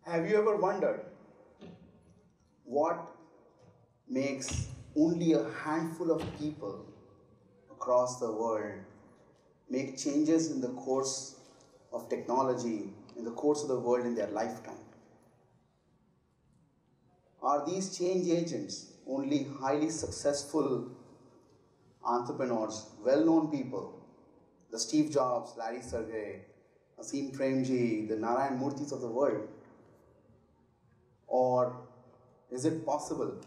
Have you ever wondered what makes only a handful of people across the world make changes in the course of technology, in the course of the world in their lifetime? Are these change agents only highly successful entrepreneurs, well-known people, the Steve Jobs, Larry Sergey, Asim Premji, the Narayan Murthis of the world? Or is it possible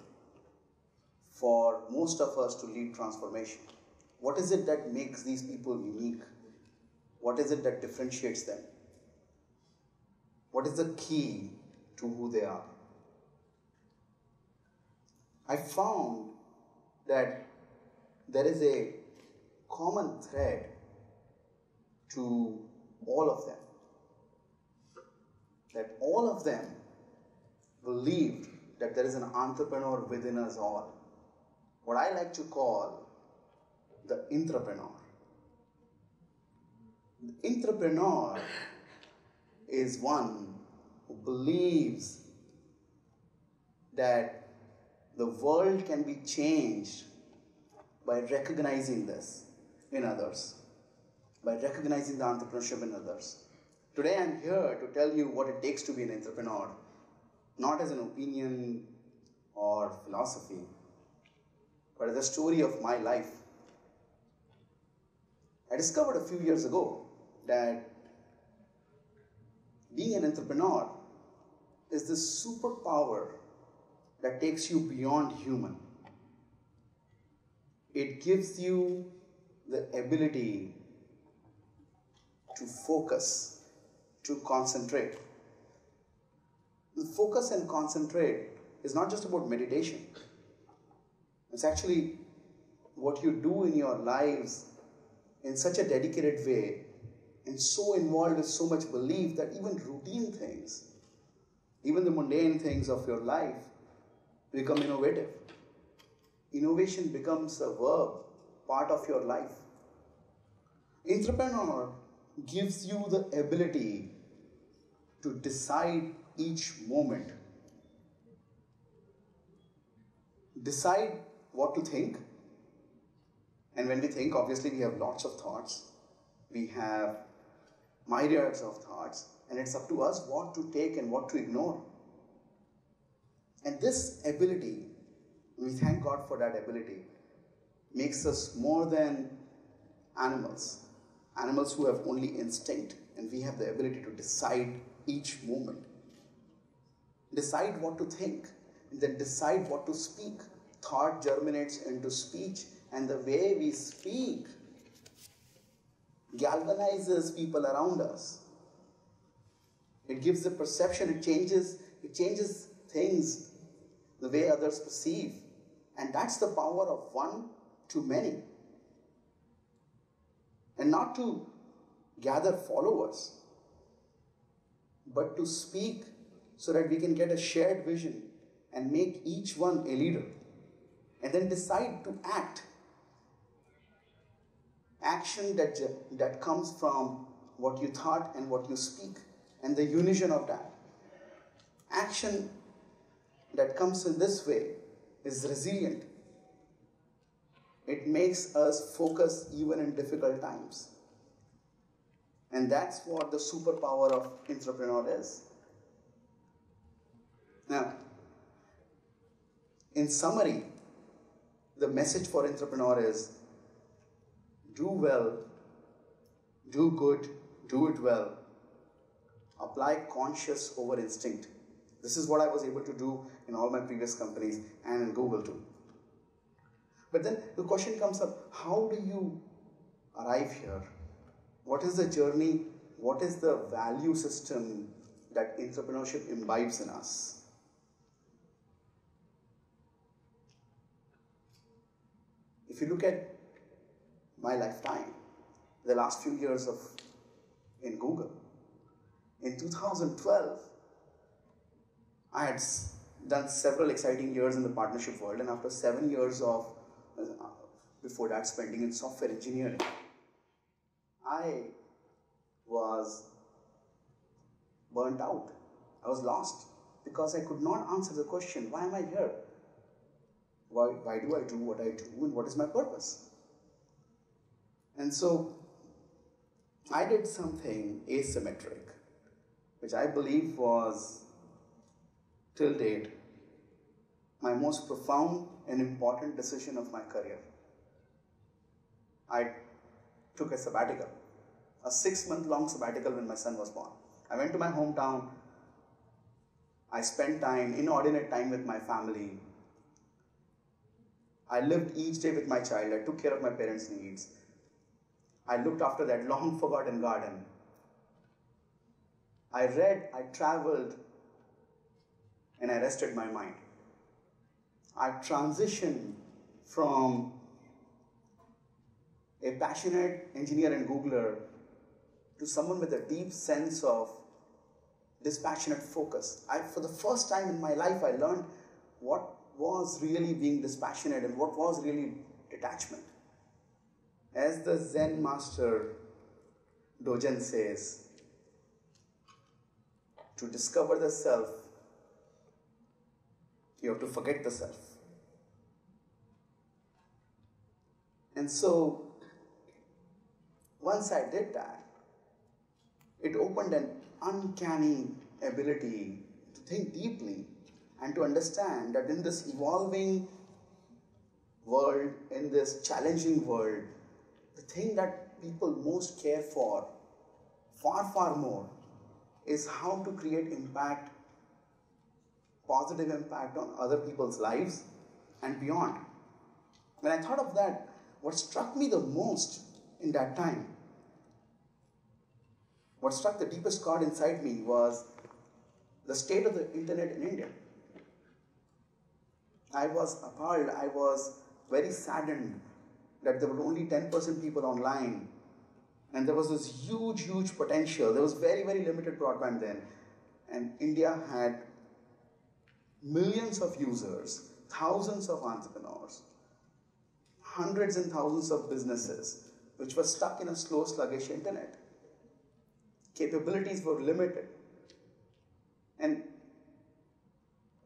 for most of us to lead transformation? What is it that makes these people unique? What is it that differentiates them? What is the key to who they are? I found that there is a common thread to all of them. That all of them believed that there is an entrepreneur within us all. What I like to call the intrapreneur. The intrapreneur is one who believes that the world can be changed by recognizing this in others, by recognizing the entrepreneurship in others. Today I am here to tell you what it takes to be an entrepreneur, not as an opinion or philosophy, but as a story of my life. I discovered a few years ago that being an entrepreneur is this superpower that takes you beyond human. It gives you the ability to focus, to concentrate. The focus and concentrate is not just about meditation. It's actually what you do in your lives in such a dedicated way and so involved with so much belief that even routine things, even the mundane things of your life become innovative. Innovation becomes a verb, part of your life. Entrepreneur gives you the ability to decide each moment. Decide what to think. And when we think, obviously we have lots of thoughts. We have myriads of thoughts. And it's up to us what to take and what to ignore. And this ability, we thank God for that ability, makes us more than animals. Animals who have only instinct, and we have the ability to decide each moment. Decide what to think, and then decide what to speak. Thought germinates into speech, and the way we speak galvanizes people around us. It gives a perception, it changes things, the way others perceive. And that's the power of one to many. And not to gather followers, but to speak so that we can get a shared vision and make each one a leader. And then decide to act. Action that comes from what you thought and what you speak, and the unison of that. Action that comes in this way is resilient. It makes us focus even in difficult times. And that's what the superpower of entrepreneur is. Now, in summary, the message for entrepreneur is do well, do good, do it well. Apply conscious over instinct. This is what I was able to do in all my previous companies and in Google too. But then the question comes up, how do you arrive here? What is the journey? What is the value system that entrepreneurship imbibes in us? If you look at my lifetime, the last few years in Google, in 2012, I had done several exciting years in the partnership world, and after 7 years of, before that, spending in software engineering, I was burnt out. I was lost because I could not answer the question, why am I here? Why do I do what I do, and what is my purpose? And so I did something asymmetric, which I believe was, till date, my most profound and important decision of my career. I took a sabbatical, a 6-month-long sabbatical when my son was born. I went to my hometown. I spent time, inordinate time with my family. I lived each day with my child. I took care of my parents' needs. I looked after that long forgotten garden. I read, I traveled, and I rested my mind. I transitioned from a passionate engineer and Googler to someone with a deep sense of dispassionate focus. For the first time in my life, I learned what was really being dispassionate and what was really detachment. As the Zen master Dogen says, to discover the self, you have to forget the self. And so, once I did that, it opened an uncanny ability to think deeply and to understand that in this evolving world, in this challenging world, the thing that people most care for, far, far more, is how to create impact, positive impact on other people's lives and beyond. When I thought of that, what struck me the most in that time, what struck the deepest chord inside me was the state of the internet in India. I was appalled, I was very saddened that there were only 10% people online, and there was this huge, huge potential. There was very, very limited broadband then, and India had millions of users, thousands of entrepreneurs, hundreds and thousands of businesses which were stuck in a slow, sluggish internet. Capabilities were limited. And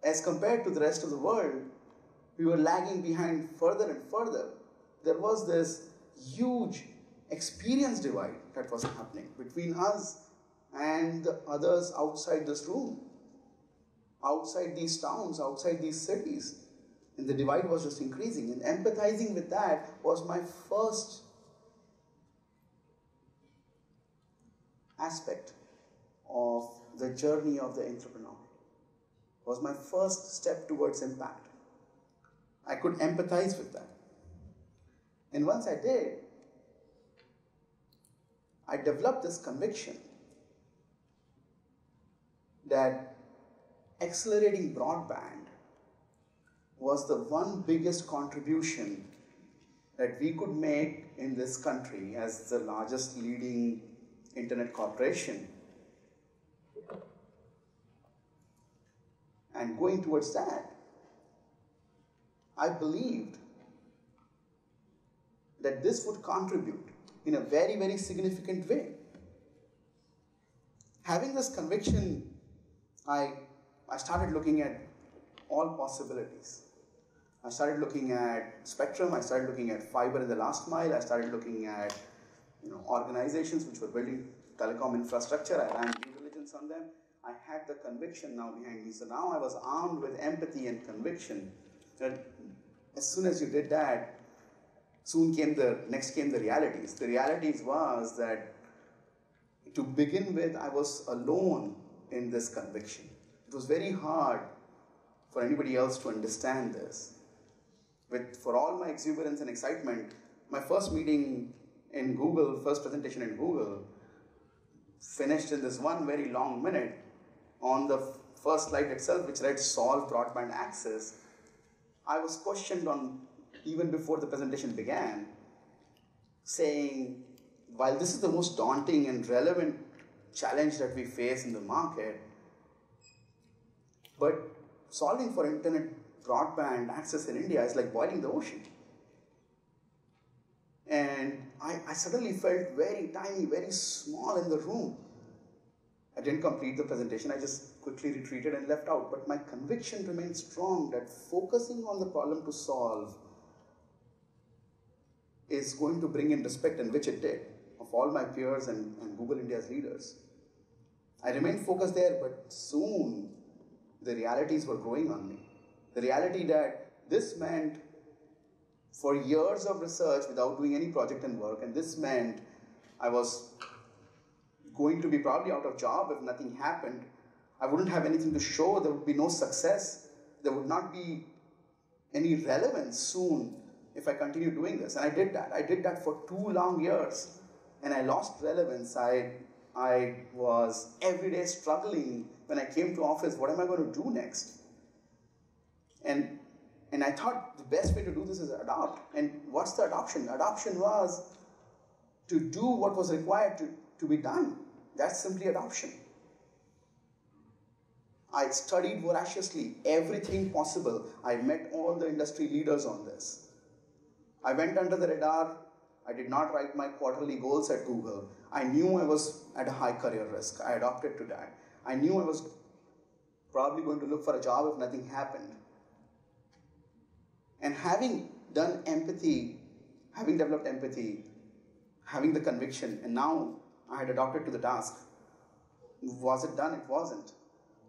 as compared to the rest of the world, we were lagging behind further and further. There was this huge experience divide that was happening between us and the others outside this room, outside these towns, outside these cities. And the divide was just increasing. And empathizing with that was my first aspect of the journey of the entrepreneur. It was my first step towards impact. I could empathize with that. And once I did, I developed this conviction that accelerating broadband was the one biggest contribution that we could make in this country as the largest leading internet corporation. And going towards that, I believed that this would contribute in a very, very significant way. Having this conviction, I started looking at all possibilities. I started looking at spectrum, I started looking at fiber in the last mile, I started looking at organizations which were building telecom infrastructure. I ran due diligence on them. I had the conviction now behind me. So now I was armed with empathy and conviction. And as soon as you did that, next came the realities. The realities was that to begin with, I was alone in this conviction. It was very hard for anybody else to understand this. For all my exuberance and excitement, my first meeting in Google, first presentation in Google, finished in this one very long minute on the first slide itself, which read solve broadband access. I was questioned on, even before the presentation began, saying, while this is the most daunting and relevant challenge that we face in the market, but solving for internet broadband access in India is like boiling the ocean. And I suddenly felt very tiny, very small in the room. I didn't complete the presentation. I just quickly retreated and left out. But my conviction remained strong that focusing on the problem to solve is going to bring in respect, and which it did, of all my peers and Google India's leaders. I remained focused there, but soon the realities were growing on me. The reality that this meant for years of research without doing any project and work, and this meant I was going to be probably out of job if nothing happened. I wouldn't have anything to show, there would be no success, there would not be any relevance soon if I continue doing this. And I did that. I did that for 2 long years, and I lost relevance. I was every day struggling when I came to office. What am I going to do next? And I thought the best way to do this is adopt. And what's the adoption? Adoption was to do what was required to be done. That's simply adoption. I studied voraciously everything possible. I met all the industry leaders on this. I went under the radar. I did not write my quarterly goals at Google. I knew I was at a high career risk. I adopted to that. I knew I was probably going to look for a job if nothing happened. And having done empathy, having developed empathy, having the conviction, and now I had adopted to the task. Was it done? It wasn't.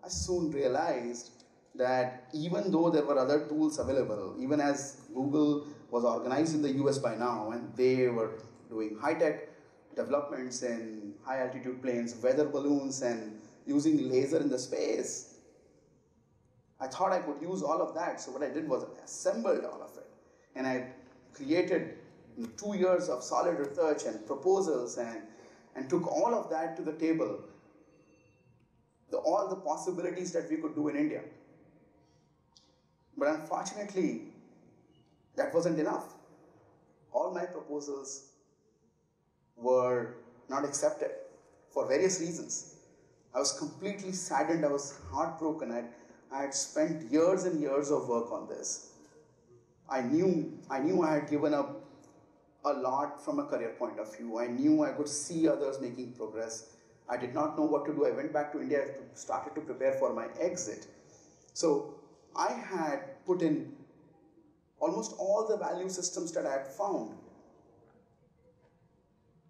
I soon realized that even though there were other tools available, even as Google was organized in the US by now, and they were doing high-tech developments in high-altitude planes, weather balloons, and using laser in the space, I thought I could use all of that. So what I did was I assembled all of it. And I created 2 years of solid research and proposals and took all of that to the table. All the possibilities that we could do in India. But unfortunately, that wasn't enough. All my proposals were not accepted for various reasons. I was completely saddened. I was heartbroken. I had spent years and years of work on this. I knew I had given up a lot from a career point of view. I knew I could see others making progress. I did not know what to do. I went back to India, started to prepare for my exit. So I had put in almost all the value systems that I had found.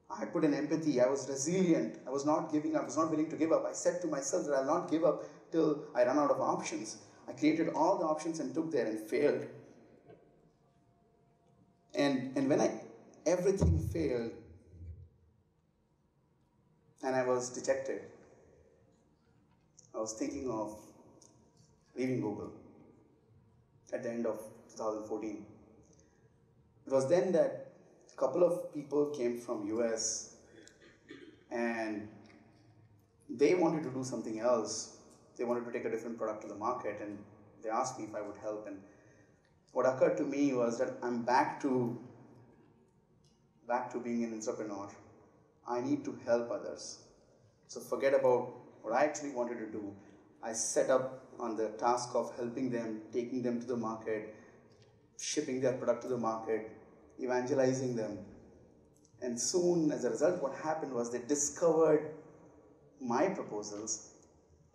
I had put in empathy. I was resilient. I was not willing to give up. I said to myself that I'll not give up till I run out of options. I created all the options and took there and failed. And when everything failed, and I was dejected, I was thinking of leaving Google at the end of 2014. It was then that a couple of people came from US and they wanted to do something else. They wanted to take a different product to the market, and they asked me if I would help. And what occurred to me was that I'm back to being an entrepreneur. I need to help others. So forget about what I actually wanted to do. I set up on the task of helping them, taking them to the market, shipping their product to the market, evangelizing them. And soon, as a result, what happened was they discovered my proposals,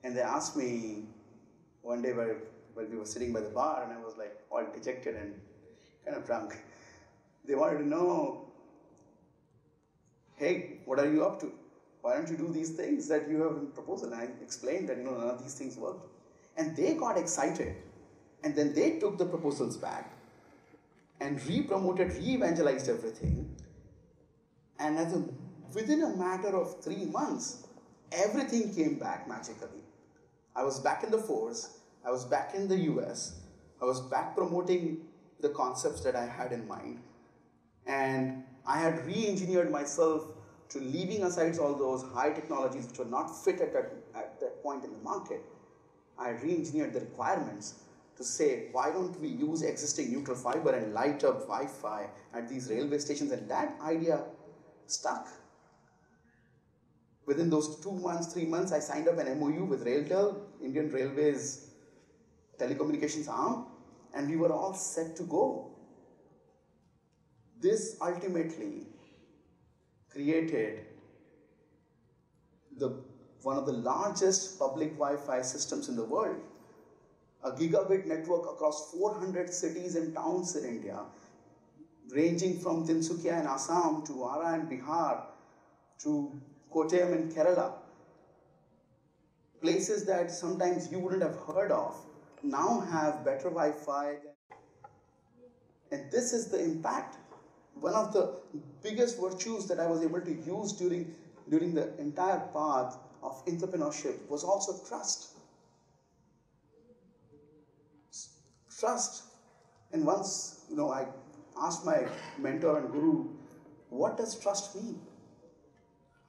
and they asked me one day while we were sitting by the bar, and I was like all dejected and kind of drunk. They wanted to know, hey, what are you up to? Why don't you do these things that you have in proposal? And I explained that none of these things worked. And they got excited. And then they took the proposals back and re-promoted, re-evangelized everything. And within a matter of 3 months, everything came back magically. I was back in the force. I was back in the US. I was back promoting the concepts that I had in mind. And I had re-engineered myself to leaving aside all those high technologies which were not fit at that point in the market. I re-engineered the requirements to say, why don't we use existing neutral fiber and light up Wi-Fi at these railway stations? And that idea stuck. Within those 2 months, 3 months, I signed up an MOU with RailTel, Indian Railways telecommunications arm, and we were all set to go. This ultimately created one of the largest public Wi-Fi systems in the world, a gigabit network across 400 cities and towns in India, ranging from Tinsukia in Assam to Ara in Bihar to Kottayam in Kerala. Places that sometimes you wouldn't have heard of now have better Wi-Fi. And this is the impact. One of the biggest virtues that I was able to use during the entire path of entrepreneurship was also trust. Trust. And once, I asked my mentor and guru, what does trust mean?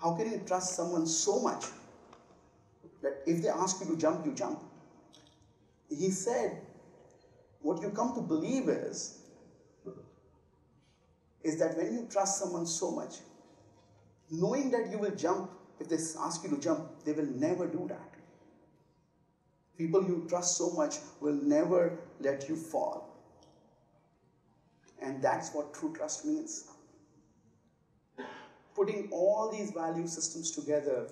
How can you trust someone so much that if they ask you to jump, you jump? He said, what you come to believe is that when you trust someone so much, knowing that you will jump, if they ask you to jump, they will never do that. People you trust so much will never let you fall. And that's what true trust means. Putting all these value systems together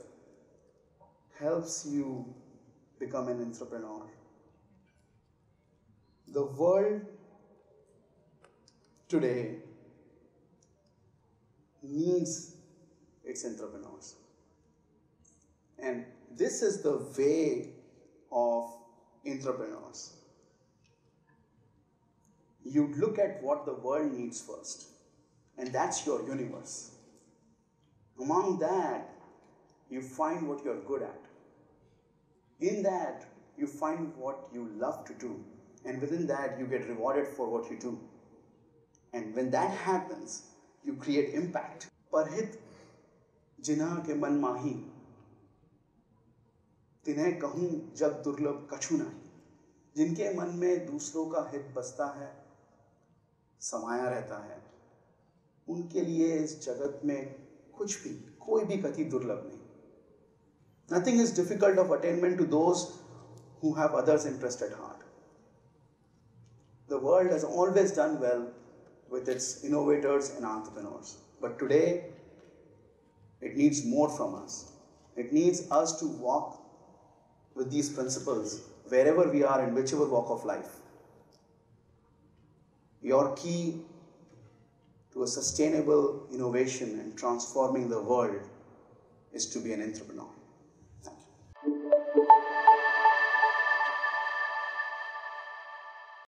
helps you become an entrepreneur. The world today needs its entrepreneurs. And this is the way of entrepreneurs. You look at what the world needs first, and that's your universe. Among that, you find what you're good at. In that, you find what you love to do. And within that, you get rewarded for what you do. And when that happens, you create impact. Parhit जिन्हा के मन माही तिन्हें कहूँ जग दुर्लभ कछु नहीं. जिनके मन में दूसरों का हित बसता है, समाया रहता है, उनके लिए इस जगत में कुछ भी, कोई भी गति दुर्लभ नहीं. Nothing is difficult of attainment to those who have others' interest at heart. The world has always done well with its innovators and entrepreneurs. But today, it needs more from us. It needs us to walk with these principles wherever we are in whichever walk of life. Your key to a sustainable innovation and transforming the world is to be an entrepreneur.